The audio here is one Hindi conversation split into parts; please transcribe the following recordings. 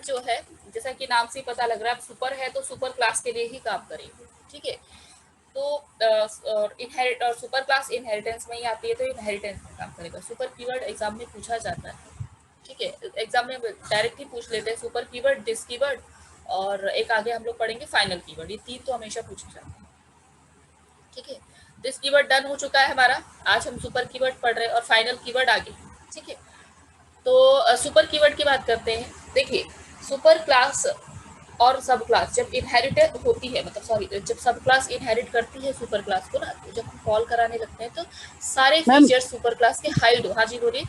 कीवर्ड जो है, जैसा कि नाम से ही पता लग रहा है, सुपर है तो सुपर क्लास के लिए ही काम करेंगे, ठीक है। तो इनहेरिट और सुपर क्लास इनहेरिटेंस में ही आती है, तो इनहेरिटेंस में काम करेगा। सुपर कीवर्ड एग्जाम में पूछा जाता है, ठीक है, एग्जाम में डायरेक्ट ही पूछ लेते हैं सुपर कीवर्ड, दिस कीवर्ड, और एक आगे हम लोग पढ़ेंगे फाइनल कीवर्ड। ये तीन तो हमेशा पूछे जाते हैं, ठीक है। दिस कीवर्ड डन हो चुका है हमारा, आज हम सुपर कीवर्ड पढ़ रहे हैं और फाइनल कीवर्ड आगे, ठीक है। तो सुपर कीवर्ड की बात करते हैं। देखिए, सुपर क्लास और सब क्लास जब इनहेरिटेड होती है, मतलब सॉरी, जब सब क्लास इनहेरिट करती है सुपर क्लास को ना, तो जब हम कॉल कराने लगते हैं तो सारे मैम फीचर्स सुपर क्लास के हाइड हो। हाँ जी बोलिए।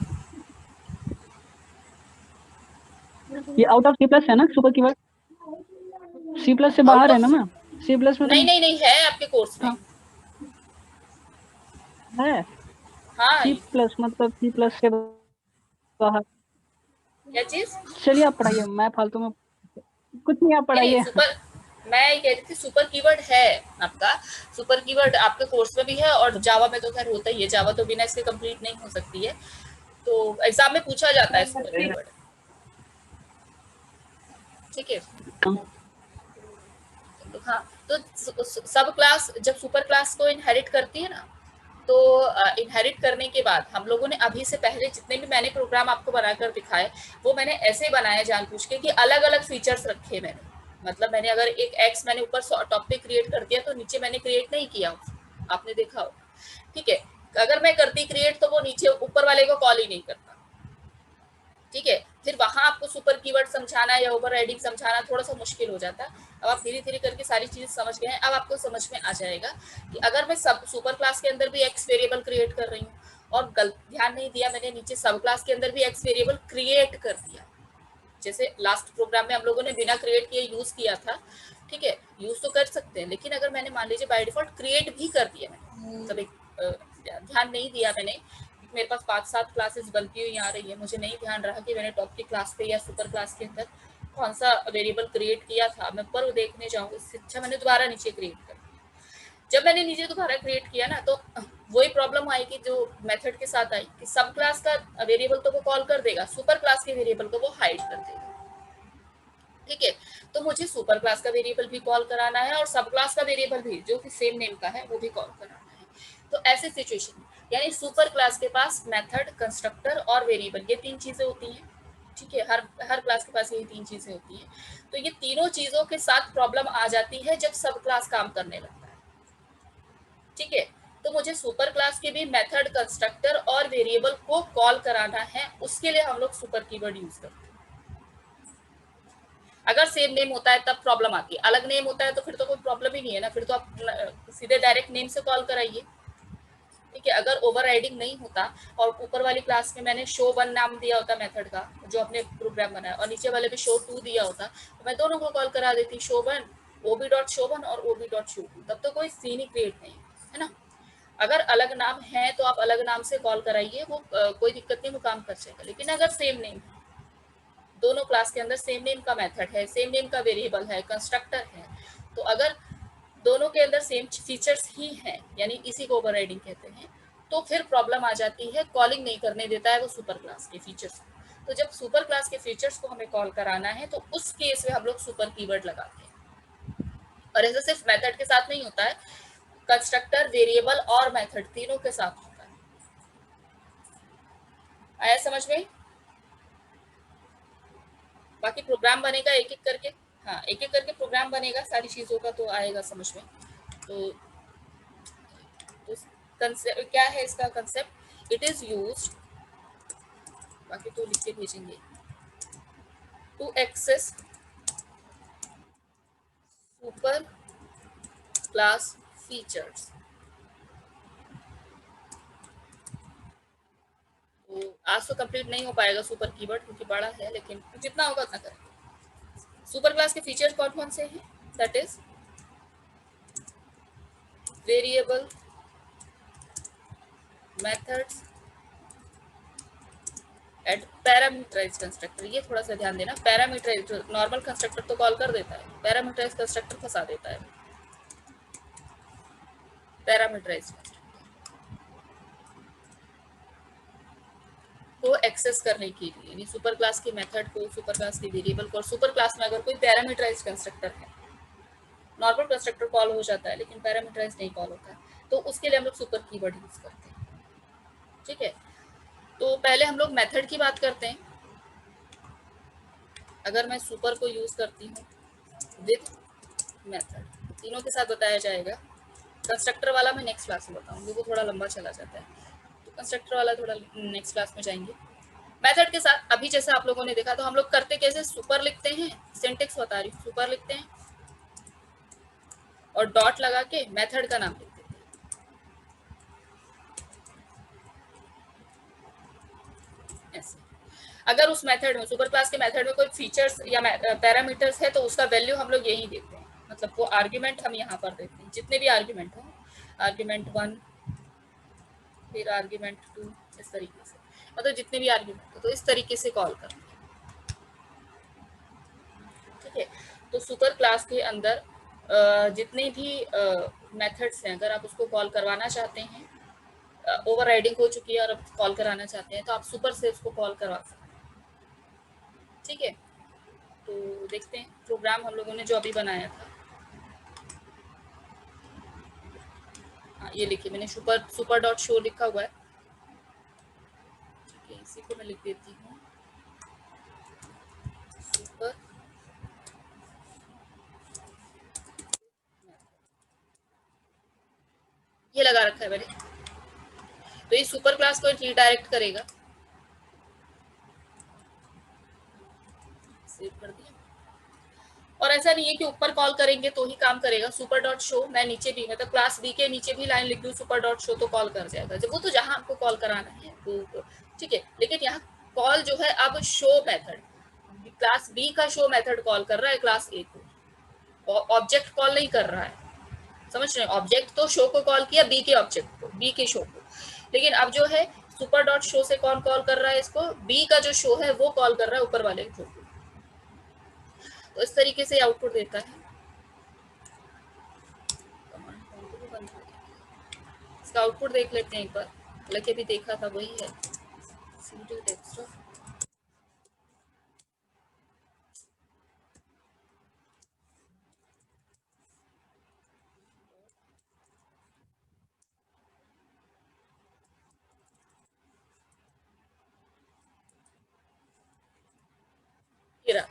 ये आउट ऑफ सी प्लस है ना सुपर कीवर्ड? सी प्लस से आउट बाहर है ऑफ, ना मैम? सी प्लस में तो नहीं नहीं नहीं, है आपके कोर्स में। हाँ है। हाँ, सी प्लस मतलब सी प्लस से बाहर। क्या चीज? चलिए आप पढ़ाइए, मैं फालतू में कुछ नहीं, आप नहीं नहीं, पढ़ाइए। सुपर, मैं ये कह रही थी सुपर कीवर्ड है आपका, सुपर कीवर्ड आपके कोर्स में भी है, और जावा में तो खैर होता ही है, जावा तो बिना इसके कंप्लीट नहीं हो सकती है, तो एग्जाम में पूछा जाता है सुपर कीवर्ड, ठीक है। तो हाँ, तो सब क्लास जब सुपर क्लास को इनहेरिट करती है ना, तो इनहेरिट करने के बाद हम लोगों ने अभी से पहले जितने भी मैंने प्रोग्राम आपको बनाकर दिखाए, वो मैंने ऐसे बनाए जानबूझ के कि अलग अलग फीचर्स रखे मैंने। मतलब मैंने अगर एक एक्स मैंने ऊपर टॉपिक क्रिएट कर दिया, तो नीचे मैंने क्रिएट नहीं किया, आपने देखा हो, ठीक है। अगर मैं करती क्रिएट, तो वो नीचे ऊपर वाले को कॉल ही नहीं करता, ठीक है। फिर वहां आपको सुपर कीवर्ड समझाना या ओवर राइडिंग समझाना थोड़ा सा मुश्किल हो जाता है। अब आप धीरे धीरे करके सारी चीज समझ गए हैं, अब आपको समझ में आ जाएगा कि अगर मैं सब सुपर क्लास के अंदर भी एक्स वेरिएबल क्रिएट कर रही हूँ, और गलत ध्यान नहीं दिया मैंने, नीचे सब क्लास के अंदर भी एक्स वेरिएबल क्रिएट कर दिया, जैसे लास्ट प्रोग्राम में हम लोगों ने बिना क्रिएट किए यूज किया था, ठीक है, यूज तो कर सकते हैं, लेकिन अगर मैंने मान लीजिए बाय डिफॉल्ट क्रिएट भी कर दिया मैंने, मतलब ध्यान नहीं दिया मैंने, मेरे पास 5-7 क्लासेस बनती हुई आ रही है, मुझे नहीं ध्यान रहा कि मैंने टॉप की क्लास पे या सुपर क्लास के अंदर कौन सा वेरिएबल क्रिएट किया था, मैं पर देखने जाऊँ, इससे अच्छा मैंने दोबारा नीचे क्रिएट कर, जब मैंने नीचे दोबारा क्रिएट किया ना, तो वही प्रॉब्लम आएगी जो मेथड के साथ आई, कि सब क्लास का वेरिएबल तो वो कॉल कर देगा, सुपर क्लास के वेरिएबल को वो हाइड कर देगा, ठीक है। तो मुझे सुपर क्लास का वेरिएबल भी कॉल कराना है, और सब क्लास का वेरिएबल भी जो कि सेम नेम का है वो भी कॉल कराना है। तो ऐसे सिचुएशन, यानी सुपर क्लास के पास मेथड, कंस्ट्रक्टर और वेरिएबल, ये तीन चीजें होती हैं, ठीक है। हर हर क्लास के पास यही तीन चीजें होती हैं। तो ये तीनों चीजों के साथ प्रॉब्लम आ जाती है जब सब क्लास काम करने लगता है, ठीक है। तो मुझे सुपर क्लास के भी मेथड, कंस्ट्रक्टर और वेरिएबल को कॉल कराना है, उसके लिए हम लोग सुपर कीवर्ड यूज करते हैं। अगर सेम नेम होता है तब प्रॉब्लम आती है, अलग नेम होता है तो फिर तो कोई प्रॉब्लम ही नहीं है ना, फिर तो आप सीधे डायरेक्ट नेम से कॉल कराइए, ठीक है। अगर ओवर राइडिंग नहीं होता, और ऊपर वाली क्लास में मैंने शो वन नाम दिया होता मेथड का जो अपने प्रोग्राम बनाया, और नीचे वाले में शो टू दिया होता, तो मैं दोनों को कॉल करा देती, शो वन, ओबी डॉट शो वन और ओबी डॉट शो टू, तब तो कोई सीन ही क्रिएट नहीं है ना। अगर अलग नाम है तो आप अलग नाम से कॉल कराइए, वो कोई दिक्कत नहीं, वो काम कर जाएगा। लेकिन अगर सेम नेम, दोनों क्लास के अंदर सेम नेम का मेथड है, सेम नेम का वेरिएबल है, कंस्ट्रक्टर है, तो अगर दोनों के अंदर सेम फीचर्स ही हैं, यानी इसी को ओवरराइडिंग कहते हैं, तो फिर प्रॉब्लम आ जाती है, कॉलिंग नहीं करने देता है वो सुपर क्लास के फीचर्स को। तो जब सुपर क्लास के फीचर्स को हमें कॉल कराना है, तो उस केस में हम लोग सुपर कीवर्ड लगाते हैं। और ऐसा सिर्फ मेथड के साथ नहीं होता है, कंस्ट्रक्टर, वेरिएबल और मेथड तीनों के साथ होता है। आया समझ में? बाकी प्रोग्राम बनेगा एक एक करके, हाँ एक एक करके प्रोग्राम बनेगा सारी चीज़ों का, तो आएगा समझ में। तो, तो कंसेप्ट क्या है इसका कंसेप्ट, इट इज यूज, बाकी तो लिख के भेजेंगे, to access super class features. तो आज तो कंप्लीट नहीं हो पाएगा सुपर कीवर्ड क्योंकि बड़ा है, लेकिन जितना होगा उतना करें। सुपर क्लास के फीचर्स कौन कौन से हैं? That is variable, methods and parameterize constructor. ये थोड़ा सा ध्यान देना, पैरामीटराइज नॉर्मल कंस्ट्रक्टर तो कॉल कर देता है, पैरामीटराइज कंस्ट्रक्टर फंसा देता है। पैरामीटराइज, को एक्सेस करने के लिए, यानी सुपर क्लास के मेथड को, सुपर क्लास के वेरिएबल को, और सुपर क्लास में अगर कोई पैरामीटराइज्ड कंस्ट्रक्टर है, नॉर्मल कंस्ट्रक्टर कॉल हो जाता है लेकिन पैरामीटराइज्ड नहीं कॉल होता है, तो उसके लिए हम लोग सुपर कीवर्ड यूज करते हैं। ठीक है, तो पहले हम लोग मेथड की बात करते हैं। अगर मैं सुपर को यूज करती हूँ विद मेथड, तीनों के साथ बताया जाएगा। कंस्ट्रक्टर वाला मैं नेक्स्ट क्लास में बताऊंगी, वो थोड़ा लंबा चला जाता है, तो कंस्ट्रक्टर वाला थोड़ा नेक्स्ट क्लास में जाएंगे। मेथड के साथ अभी जैसे आप लोगों ने देखा, तो हम लोग करते कैसे, सुपर लिखते हैं, सिंटेक्स बता रही हूँ, सुपर लिखते हैं और डॉट लगा के मेथड का नाम लिख देते हैं, ऐसे। अगर उस मेथड में, सुपर क्लास के मेथड में कोई फीचर्स या पैरामीटर्स है तो उसका वैल्यू हम लोग यही देते हैं, मतलब वो आर्ग्यूमेंट हम यहाँ पर देते हैं, जितने भी आर्ग्यूमेंट हो, आर्ग्यूमेंट 1 फिर आर्ग्यूमेंट 2, इस तरीके से, मतलब जितने भी आर्ग्यूमेंट हो तो इस तरीके से कॉल करते हैं। ठीक है, तो सुपर क्लास के अंदर जितने भी मेथड्स हैं, अगर आप उसको कॉल करवाना चाहते हैं, ओवर राइडिंग हो चुकी है और अब कॉल कराना चाहते हैं, तो आप सुपर से उसको कॉल करवा सकते हैं। ठीक है, तो देखते हैं प्रोग्राम हम लोगों ने जो अभी बनाया था। हाँ, ये लिखिए, मैंने सुपर सुपर डॉट शो लिखा हुआ है। ठीक है, इसी को मैं लिख देती हूँ, सुपर ये लगा रखा है मैंने। तो ये सुपर क्लास को रीडायरेक्ट करेगा, सेव कर दिया। और ऐसा नहीं है कि ऊपर कॉल करेंगे तो ही काम करेगा, सुपर डॉट शो मैं नीचे भी, मतलब क्लास बी के नीचे भी लाइन लिख दूँ सुपर डॉट शो तो कॉल कर जाएगा, जब वो तो जहां आपको कॉल कराना है तो। ठीक है, लेकिन यहाँ कॉल जो है अब शो मेथड, क्लास बी का शो मेथड कॉल कर रहा है क्लास ए को, ऑब्जेक्ट कॉल नहीं कर रहा है, समझ रहे हैं? ऑब्जेक्ट तो शो को कॉल किया, बी के ऑब्जेक्ट को, बी के शो को, लेकिन अब जो है सुपर डॉट शो से कौन कॉल कर रहा है इसको, बी का जो शो है वो कॉल कर रहा है ऊपर वाले शो को। तो इस तरीके से आउटपुट देता है। इसका आउटपुट देख लेते हैं एक बार, हालांकि अभी देखा था वही है, CD desktop।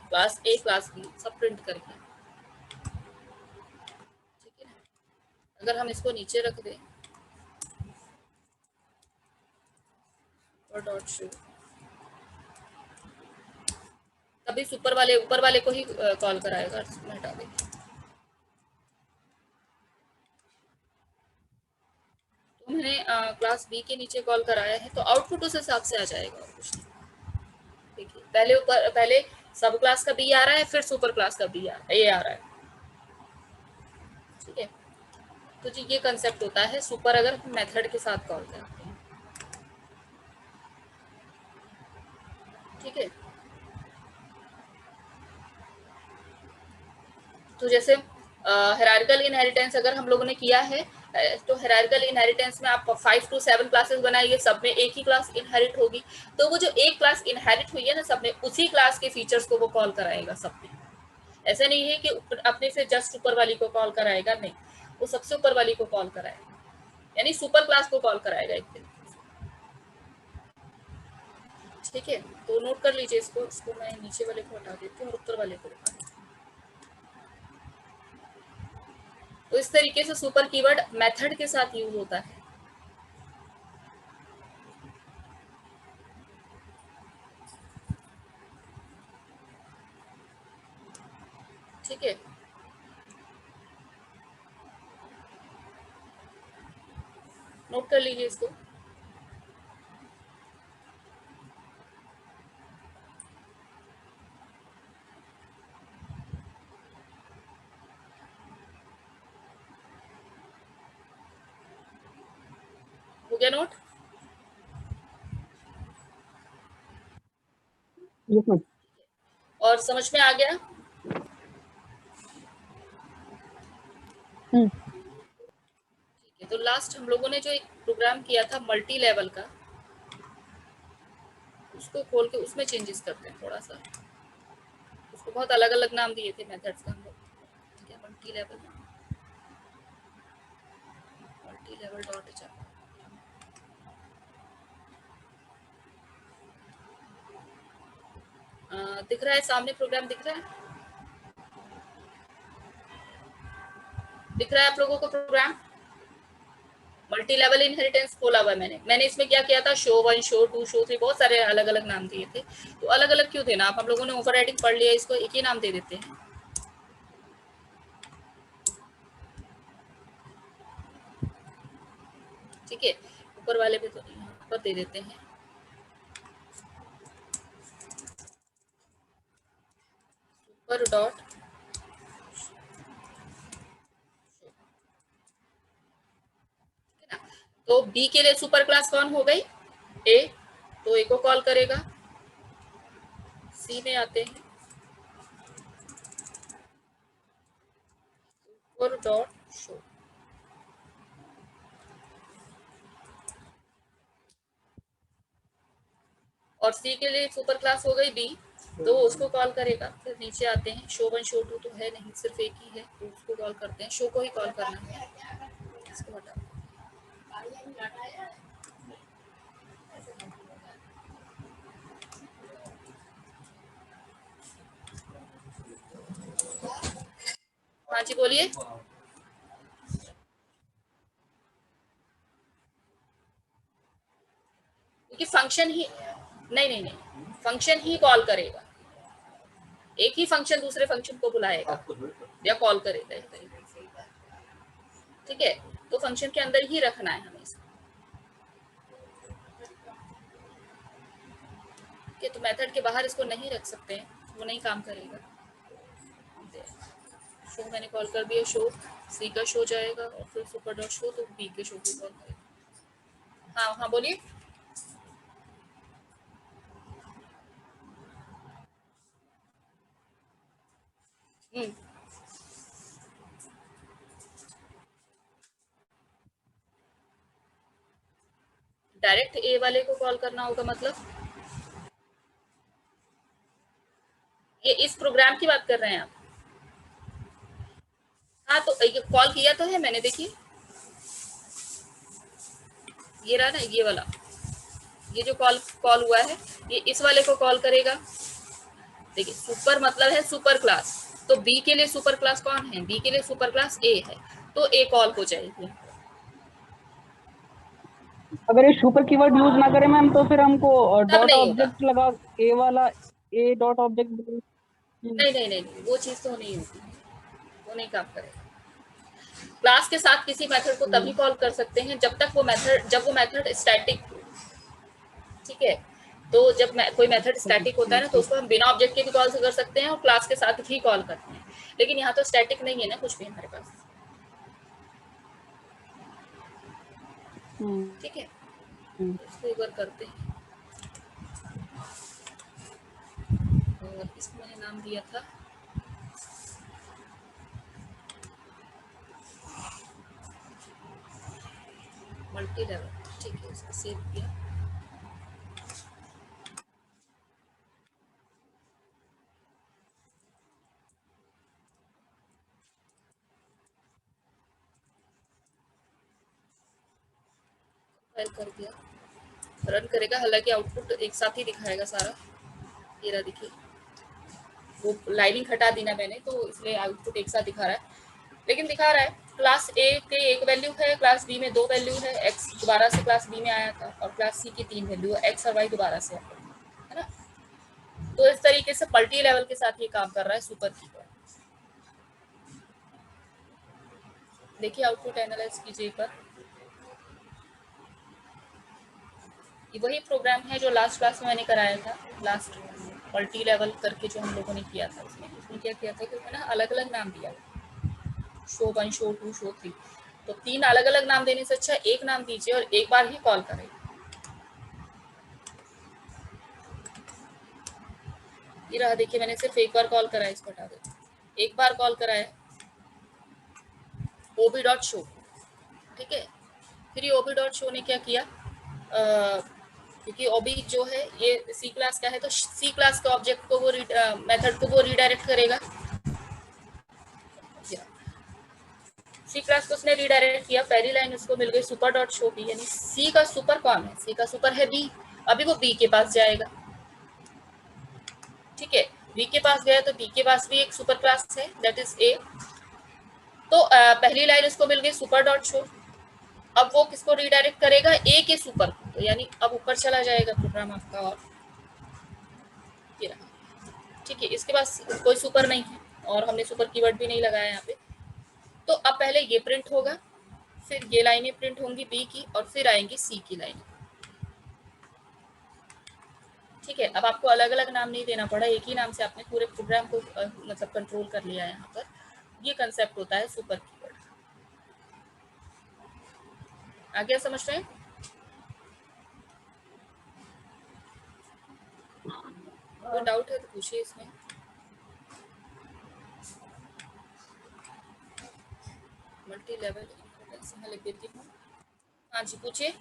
Class A class B सब प्रिंट करके। ठीक है ना, अगर हम इसको नीचे रख दें और डॉट शो, तभी सुपर वाले ऊपर वाले को ही कॉल कराएगा। हटा दें, तो मैंने क्लास बी के नीचे कॉल कराया है, तो आउटपुट उस हिसाब से आ जाएगा और कुछ नहीं। देखिए, पहले ऊपर, पहले सब क्लास का बी आ रहा है, फिर सुपर क्लास का बी ए आ रहा है। ठीक है, तो जी ये कंसेप्ट होता है सुपर अगर मेथड के साथ कॉल करते हैं। ठीक है, तो जैसे हायरार्किकल इनहेरिटेंस अगर हम लोगों ने किया है, तो हायरार्किकल इनहेरिटेंस में आप 5 to 7 क्लासेस बनाइए, सब में एक ही क्लास इनहेरिट होगी, तो वो जो एक क्लास इनहेरिट हुई है ना सब में, उसी क्लास के फीचर्स को वो कॉल कराएगा सब में। ऐसा नहीं है कि अपने से जस्ट ऊपर वाली को कॉल कराएगा, नहीं, वो सबसे ऊपर वाली को कॉल कराएगा, यानी सुपर क्लास को कॉल कराएगा एक दिन। ठीक है, तो नोट कर लीजिए इसको मैं नीचे वाले को हटा देती हूँ और ऊपर वाले को हटा देती हूँ। तो इस तरीके से सुपर कीवर्ड मेथड के साथ यूज होता है। ठीक है, नोट कर लीजिए इसको। हो गया नोट? Yes ma'am. और समझ में आ गया? ठीक है, तो लास्ट हम लोगों ने जो एक प्रोग्राम किया था मल्टी लेवल का, उसको खोल के उसमें चेंजेस करते हैं थोड़ा सा। उसको बहुत अलग अलग नाम दिए थे मेथड्स का हम लोग, ठीक है। मल्टी लेवल डॉट एचआर दिख रहा है सामने, प्रोग्राम दिख रहा है, दिख रहा है आप लोगों को प्रोग्राम? मल्टी लेवल इनहेरिटेंस खोला हुआ है मैंने इसमें क्या किया था, शो 1 शो 2 शो 3 बहुत सारे अलग अलग नाम दिए थे। तो अलग अलग क्यों देना, आप हम लोगों ने ओवरराइडिंग पढ़ लिया, इसको एक ही नाम दे देते हैं। ठीक है, ऊपर वाले पे तो यहाँ पर दे देते हैं सुपर डॉट। तो बी के लिए सुपर क्लास कौन हो गई, ए, तो ए को कॉल करेगा। सी में आते हैं सुपर डॉट शो, और सी के लिए सुपर क्लास हो गई बी, तो उसको कॉल करेगा। फिर नीचे आते हैं शो 1 शो 2 तो है नहीं, सिर्फ एक ही है, तो उसको कॉल करते हैं, शो को ही कॉल करना है। इसको हटा, हाँ जी बोलिए। क्योंकि फंक्शन ही नहीं, फंक्शन ही कॉल करेगा, एक ही फंक्शन दूसरे फंक्शन को बुलाएगा या कॉल करेगा एक तरीके से, ठीक है। तो फंक्शन के अंदर ही रखना है हमेशा, ठीक है। तो मेथड के बाहर इसको नहीं रख सकते हैं, वो नहीं काम करेगा। शो मैंने कॉल कर दिया, शो सी का शो जाएगा और फिर सुपर डॉट शो तो बी के शो को कॉल करेगा। हाँ हाँ बोलिए। डायरेक्ट ए वाले को कॉल करना होगा मतलब, ये इस प्रोग्राम की बात कर रहे हैं आप? हाँ तो ये कॉल किया तो है मैंने, देखिए ये रहा ना ये वाला, ये जो कॉल कॉल हुआ है ये इस वाले को कॉल करेगा। देखिए सुपर मतलब है सुपर क्लास, तो बी के लिए सुपर क्लास कौन है, बी के लिए सुपर क्लास ए है, तो ए कॉल हो जाएगी। अगर ये सुपर कीवर्ड यूज ना करें मैम तो फिर हमको तब डॉट नहीं होगा, ऑब्जेक्ट लगा, ए वाला ए डॉट ऑब्जेक्ट। नहीं वो चीज तो नहीं होती, वो नहीं काम करेगा। क्लास के साथ किसी मेथड को तभी कॉल कर सकते हैं जब तक वो मेथड, जब वो मेथड स्टैटिक, ठीक है। तो जब कोई मेथड स्टैटिक होता है ना तो उसको हम बिना ऑब्जेक्ट के भी कॉल कर सकते हैं और क्लास के साथ ही कॉल करते हैं, लेकिन यहाँ तो स्टैटिक नहीं है ना कुछ भी हमारे पास, ठीक है। इसको एक बार करते हैं, और इसको मैंने नाम दिया था मल्टी लेवल, ठीक है। इसको सेव किया, फाइल कर दिया, रन करेगा। हालांकि आउटपुट एक साथ ही दिखाएगा सारा, ये रहा देखिए, वो लाइनिंग हटा दी ना मैंने तो इसलिए आउटपुट एक साथ दिखा रहा है, लेकिन दिखा रहा है क्लास ए के एक वैल्यू है, क्लास बी में 2 वैल्यू है, एक्स दोबारा से क्लास बी में आया था, और क्लास सी की 3 वैल्यू है, एक्स और वाई दोबारा से है ना। तो इस तरीके से मल्टी लेवल के साथ ये काम कर रहा है सुपर कीवर्ड। देखिए आउटपुट एनालाइज कीजिए पर, ये वही प्रोग्राम है जो लास्ट क्लास में मैंने कराया था, लास्ट मल्टी लेवल करके जो हम लोगों ने किया था। उसमें क्या किया था कि उसमें ना अलग अलग नाम दिया, शो 1 शो 2 शो 3, तो 3 अलग अलग नाम देने से अच्छा एक नाम दीजिए और एक बार ही कॉल करें। ये रहा देखिए, मैंने सिर्फ एक बार कॉल करा है, इसको हटा दो, एक बार कॉल करा है ओबी डॉट शो, ठीक है। फिर ये ओबी डॉट शो ने क्या किया, क्योंकि ओबी जो है ये सी क्लास का है, तो सी क्लास के ऑब्जेक्ट को वो मेथड को वो रीडायरेक्ट करेगा। सी क्लास को उसने रीडायरेक्ट किया, पहली लाइन उसको मिल गई सुपर डॉट शो बी, यानी सी का सुपर कौन है, सी का सुपर है बी, अभी वो बी के पास जाएगा। ठीक है, बी के पास गया तो बी के पास भी एक सुपर क्लास है दैट इज ए। तो पहली लाइन उसको मिल गई सुपर डॉट शो, अब वो किसको रीडायरेक्ट करेगा, ए के सुपर को, तो यानी अब ऊपर चला जाएगा प्रोग्राम आपका। और ये रहा। ठीक है, इसके पास कोई सुपर नहीं है और हमने सुपर कीवर्ड भी नहीं लगाया यहाँ पे। तो अब पहले ये प्रिंट होगा, फिर ये लाइनें प्रिंट होंगी बी की, और फिर आएंगी सी की लाइन। ठीक है, अब आपको अलग अलग नाम नहीं देना पड़ा, एक ही नाम से आपने पूरे प्रोग्राम को मतलब कंट्रोल कर लिया है। यहाँ पर ये कंसेप्ट होता है सुपर कीवर्ड। आगे समझ रहे हैं? कोई डाउट है तो पूछिए इसमें। मल्टी लेवल मैं लिख देती हूँ। हाँ जी, पूछिए।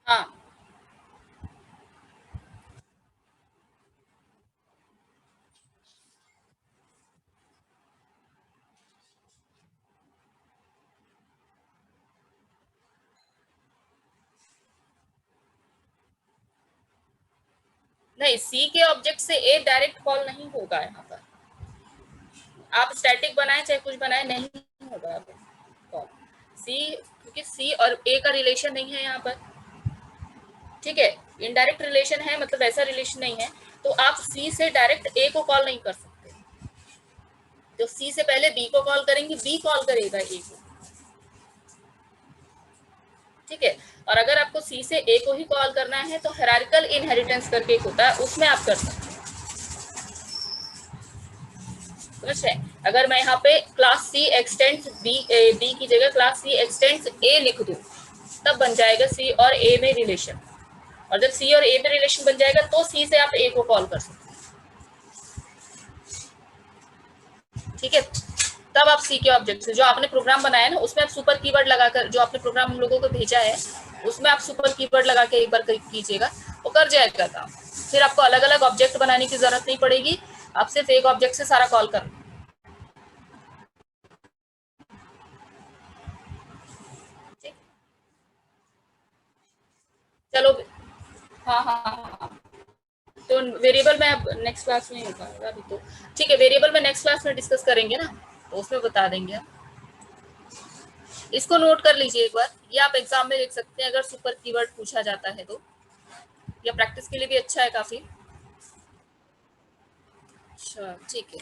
हाँ, नहीं, सी के ऑब्जेक्ट से ए डायरेक्ट कॉल नहीं होगा यहाँ पर। आप स्टैटिक बनाए चाहे कुछ बनाए, नहीं होगा कॉल सी, क्योंकि सी और ए का रिलेशन नहीं है यहाँ पर। ठीक है, इनडायरेक्ट रिलेशन है, मतलब ऐसा रिलेशन नहीं है, तो आप सी से डायरेक्ट ए को कॉल नहीं कर सकते। तो सी से पहले बी को कॉल करेंगे, बी कॉल करेगा ए को। ठीक है, और अगर आपको सी से ए को ही कॉल करना है तो हायरार्किकल इनहेरिटेंस करके एक होता है, उसमें आप कर सकते हैं। समझ रहे? अगर मैं यहाँ पे class C extends B, B की जगह क्लास सी एक्सटेंड्स ए लिख दूं, तब बन जाएगा सी और ए में रिलेशन। और जब सी और ए में रिलेशन बन जाएगा तो सी से आप ए को कॉल कर सकते हैं। ठीक है, तब आप सी के ऑब्जेक्ट से जो आपने प्रोग्राम बनाया ना, उसमें आप सुपर कीवर्ड लगाकर, जो आपने प्रोग्राम हम लोगों को भेजा है उसमें आप सुपर कीवर्ड लगा के एक बार कीजिएगा, वो कर जाएगा काम। फिर आपको अलग अलग ऑब्जेक्ट बनाने की जरूरत नहीं पड़ेगी, आप सिर्फ एक ऑब्जेक्ट से सारा कॉल करना। चलो, हाँ हाँ हाँ, तो वेरिएबल में अब नेक्स्ट क्लास में हो पाएगा अभी तो। ठीक है, वेरिएबल में नेक्स्ट क्लास में डिस्कस करेंगे ना, तो उसमें बता देंगे। इसको नोट कर लीजिए एक बार, ये आप एग्जाम में लिख सकते हैं अगर सुपर कीवर्ड पूछा जाता है तो, या प्रैक्टिस के लिए भी अच्छा है काफी। अच्छा, ठीक है।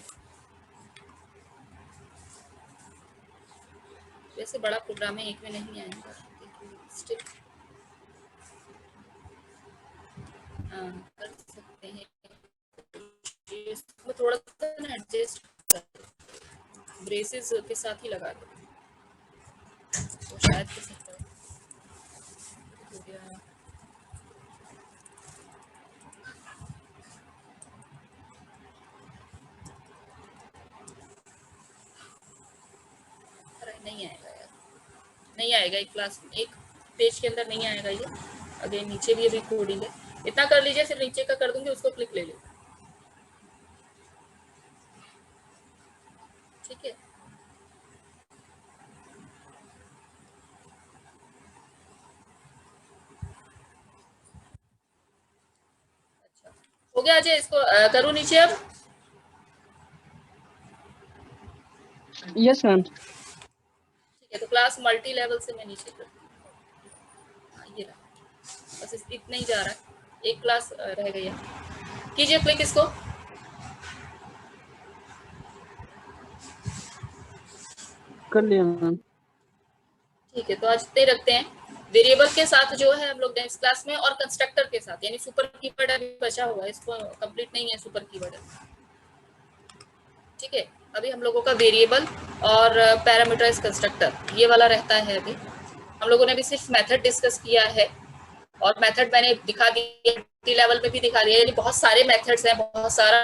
वैसे बड़ा प्रोग्राम है, एक में नहीं आएगा, स्टिल कर सकते हैं। इसको थोड़ा सा ना एडजस्ट कर, ब्रेसेस के साथ ही लगा दो तो शायद हो सकता है। हो गया। अरे नहीं आएगा यार, नहीं आएगा, एक क्लास एक पेज के अंदर नहीं आएगा ये। अगेन नीचे भी अभी कोडिंग है, इतना कर लीजिए, फिर नीचे का कर दूंगी, उसको क्लिक ले लीजिए। ठीक है, हो गया अजय, इसको करूँ नीचे अब? Yes ma'am. ठीक है, तो क्लास मल्टी लेवल से मैं नीचे कर, ये रहा, बस इतना ही जा रहा है, एक क्लास रह गई है। कीजिए क्लिक इसको। कर लिया मैम। ठीक है, तो आज इतने रखते हैं। वेरिएबल के साथ जो है हम लोग नेक्स्ट क्लास में, और कंस्ट्रक्टर के साथ, यानी सुपर कीवर्ड अभी बचा हुआ है, इसको कंप्लीट नहीं है सुपर कीवर्ड। ठीक है, अभी हम लोगों का वेरिएबल और पैरामीटराइज कंस्ट्रक्टर ये वाला रहता है। अभी हम लोगों ने भी सिर्फ मेथड डिस्कस किया है, और मेथड मैंने दिखा दिया, लेवल में भी दिखा दिया, यानी बहुत सारे मेथड्स हैं, बहुत सारा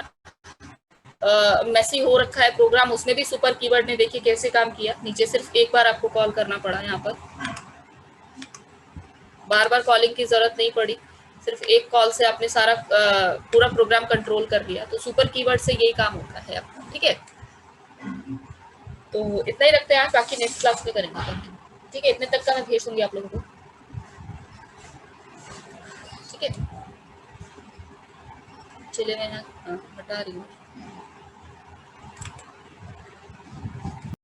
मेसी हो रखा है प्रोग्राम, उसमें भी सुपर कीवर्ड ने देखिए कैसे काम किया। नीचे सिर्फ एक बार आपको कॉल करना पड़ा, यहाँ पर बार बार कॉलिंग की जरूरत नहीं पड़ी, सिर्फ एक कॉल से आपने सारा पूरा प्रोग्राम कंट्रोल कर लिया। तो सुपर कीवर्ड से यही काम होता है आपका, ठीक है। तो इतना ही रखते हैं आज, बाकी नेक्स्ट क्लास में करेंगे, ठीक है। इतने तक का मैं भेज दूंगी आप लोगों को, ठीक है। चलिए मैं ना हटा रही हूँ।